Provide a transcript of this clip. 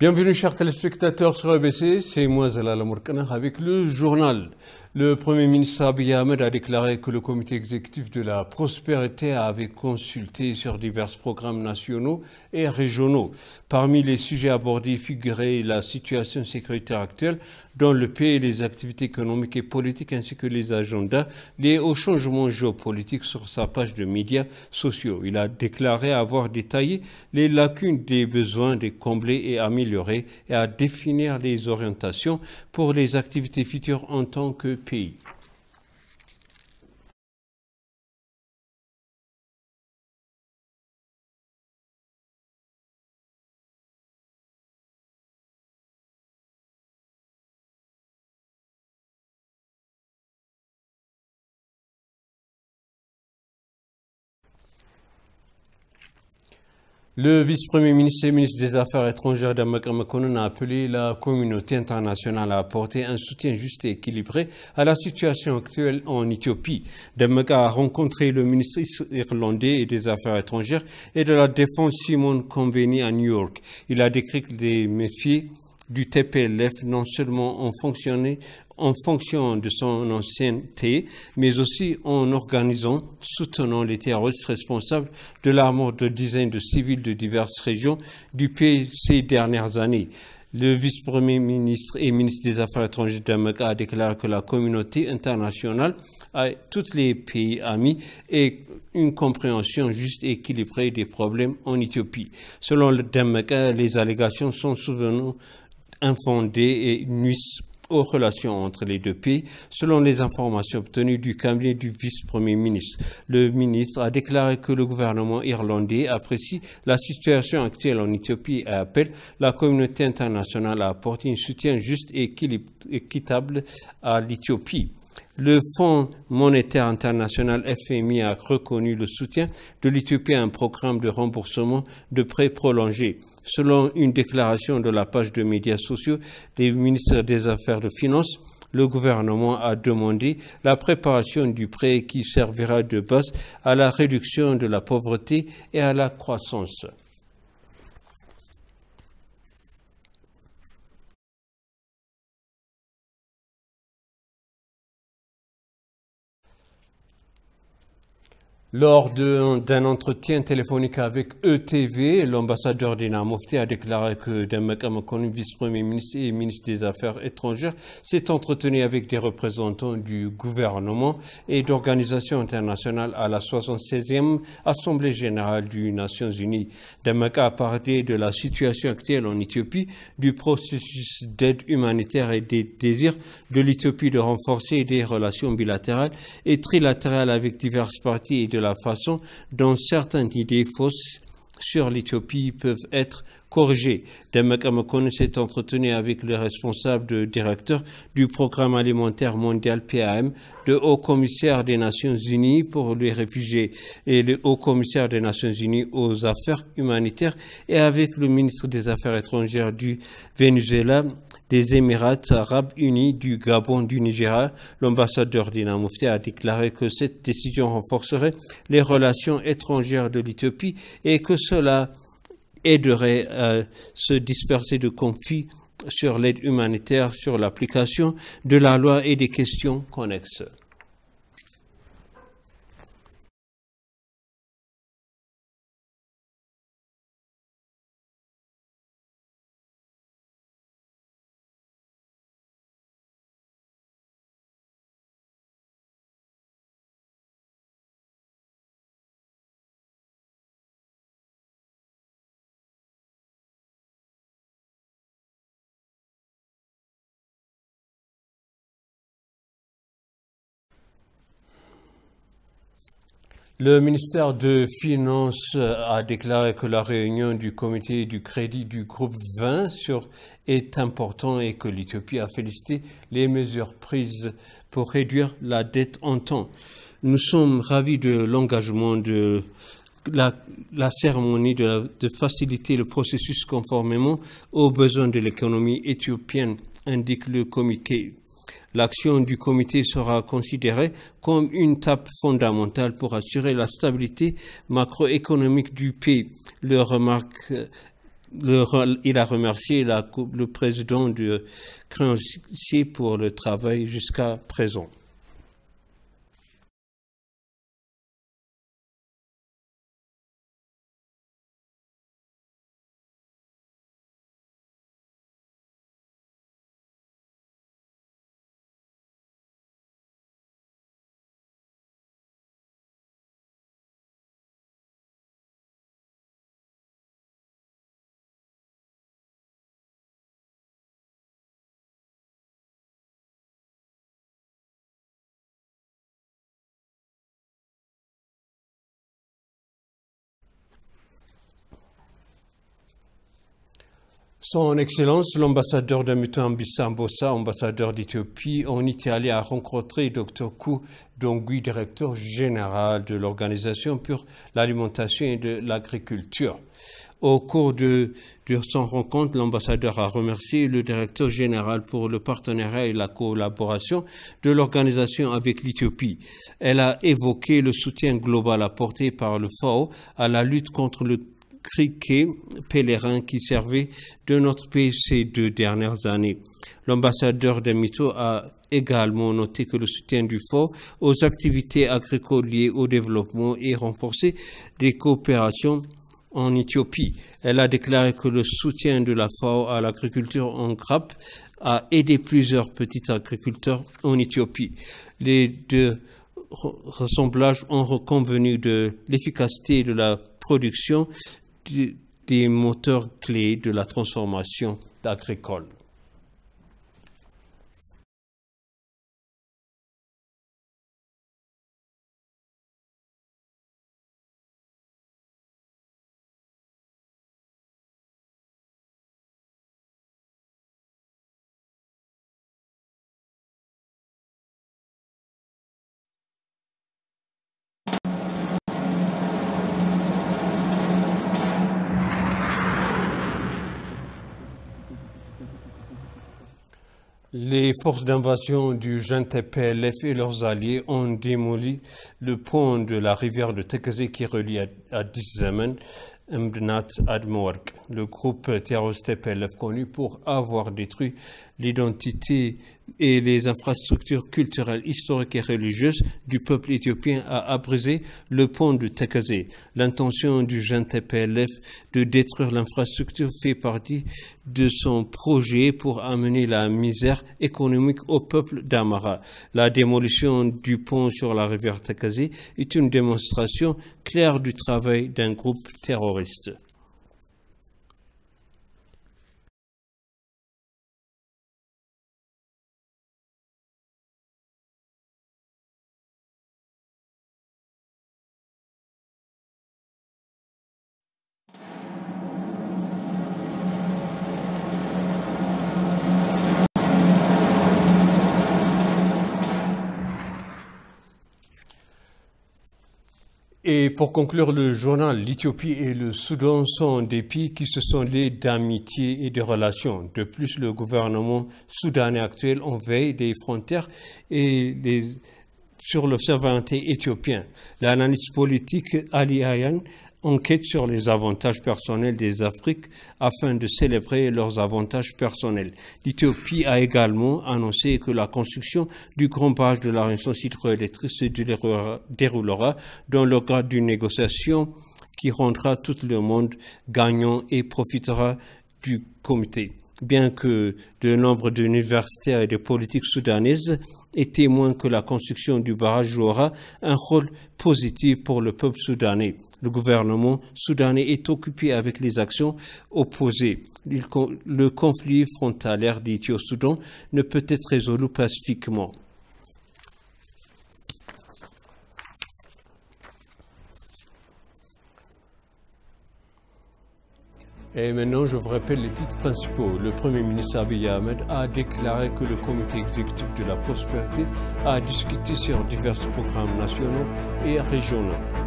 Bienvenue chers téléspectateurs sur ABC, c'est moi Zalal Amourkana avec le journal. Le Premier ministre Abiy Ahmed a déclaré que le comité exécutif de la prospérité avait consulté sur divers programmes nationaux et régionaux. Parmi les sujets abordés figurait la situation sécuritaire actuelle dans le pays, les activités économiques et politiques ainsi que les agendas liés au changement géopolitique sur sa page de médias sociaux. Il a déclaré avoir détaillé les lacunes des besoins de combler et améliorer et à définir les orientations pour les activités futures en tant que pays. Le vice-premier ministre et ministre des Affaires étrangères Dammaka Makonnen a appelé la communauté internationale à apporter un soutien juste et équilibré à la situation actuelle en Éthiopie. Dammaka a rencontré le ministre irlandais des Affaires étrangères et de la Défense Simon Coveney à New York. Il a décrit les méfies du TPLF non seulement en fonction de son ancienneté, mais aussi en organisant, soutenant les terroristes responsables de la mort de dizaines de civils de diverses régions du pays ces dernières années. Le vice-premier ministre et ministre des Affaires étrangères Dammaka a déclaré que la communauté internationale à tous les pays amis et une compréhension juste et équilibrée des problèmes en Éthiopie. Selon le Dammaka, les allégations sont souvent infondées et nuisent aux relations entre les deux pays, selon les informations obtenues du cabinet du vice-premier ministre. Le ministre a déclaré que le gouvernement irlandais apprécie la situation actuelle en Éthiopie et appelle la communauté internationale à apporter un soutien juste et équitable à l'Éthiopie. Le Fonds monétaire international FMI a reconnu le soutien de l'Éthiopie à un programme de remboursement de prêts prolongés. Selon une déclaration de la page de médias sociaux des ministres des Affaires de Finances, le gouvernement a demandé la préparation du prêt qui servira de base à la réduction de la pauvreté et à la croissance. Lors d'un entretien téléphonique avec ETV, l'ambassadeur Dina Mufti a déclaré que Dammaka Makonnen, vice-premier ministre et ministre des Affaires étrangères, s'est entretenu avec des représentants du gouvernement et d'organisations internationales à la 76e Assemblée générale des Nations unies. Dammaka a parlé de la situation actuelle en Éthiopie, du processus d'aide humanitaire et des désirs de l'Éthiopie de renforcer des relations bilatérales et trilatérales avec diverses parties et de la façon dont certaines idées fausses sur l'Éthiopie peuvent être corrigées. Dammaka Makonnen s'est entretenu avec le responsable directeur du Programme alimentaire mondial PAM, le haut-commissaire des Nations Unies pour les réfugiés et le haut-commissaire des Nations Unies aux affaires humanitaires et avec le ministre des Affaires étrangères du Venezuela, des Émirats arabes unis, du Gabon, du Nigeria. L'ambassadeur Dina Mufti a déclaré que cette décision renforcerait les relations étrangères de l'Éthiopie et que cela aiderait à se disperser de conflits sur l'aide humanitaire, sur l'application de la loi et des questions connexes. Le ministère des Finances a déclaré que la réunion du comité du crédit du groupe 20 est importante et que l'Éthiopie a félicité les mesures prises pour réduire la dette en temps. Nous sommes ravis de l'engagement de la cérémonie de faciliter le processus conformément aux besoins de l'économie éthiopienne, indique le comité. L'action du comité sera considérée comme une étape fondamentale pour assurer la stabilité macroéconomique du pays. Le remarque il a remercié le président du créancier pour le travail jusqu'à présent. Son Excellence, l'ambassadeur de Mbissa Mbossa, ambassadeur d'Éthiopie en Italie, a rencontré Dr Kou Dongui, directeur général de l'Organisation pour l'alimentation et de l'agriculture. Au cours de son rencontre, l'ambassadeur a remercié le directeur général pour le partenariat et la collaboration de l'organisation avec l'Éthiopie. Elle a évoqué le soutien global apporté par le FAO à la lutte contre le criquet pèlerin qui servait de notre pays ces 2 dernières années. L'ambassadeur de Mito a également noté que le soutien du FAO aux activités agricoles liées au développement et renforcé des coopérations en Éthiopie. Elle a déclaré que le soutien de la FAO à l'agriculture en grappe a aidé plusieurs petits agriculteurs en Éthiopie. Les 2 ressemblages ont reconvenu de l'efficacité de la production des moteurs clés de la transformation agricole. Les forces d'invasion du JNT-PLF et leurs alliés ont démoli le pont de la rivière de Tekeze qui relie à Dizzemen, Mdnat Admoark. Le groupe terroriste TPLF, connu pour avoir détruit l'identité et les infrastructures culturelles, historiques et religieuses du peuple éthiopien, a abrisé le pont de Tekeze. L'intention du JNT-PLF de détruire l'infrastructure fait partie de son projet pour amener la misère économique au peuple d'Amara. La démolition du pont sur la rivière Tekeze est une démonstration claire du travail d'un groupe terroriste. Et pour conclure le journal, l'Éthiopie et le Soudan sont des pays qui se sont liés d'amitié et de relations. De plus, le gouvernement soudanais actuel en veille des frontières et sur le souveraineté éthiopien. L'analyste politique Ali Ayan enquête sur les avantages personnels des Afriques afin de célébrer leurs avantages personnels. L'Éthiopie a également annoncé que la construction du grand barrage de la Renaissance hydroélectrique se déroulera dans le cadre d'une négociation qui rendra tout le monde gagnant et profitera du comité. Bien que de nombre d'universitaires et de politiques soudanaises est témoin que la construction du barrage jouera un rôle positif pour le peuple soudanais. Le gouvernement soudanais est occupé avec les actions opposées. Le conflit frontalier d'Éthiopie-Soudan ne peut être résolu pacifiquement. Et maintenant, je vous rappelle les titres principaux. Le Premier ministre Abiy Ahmed a déclaré que le Comité exécutif de la prospérité a discuté sur divers programmes nationaux et régionaux.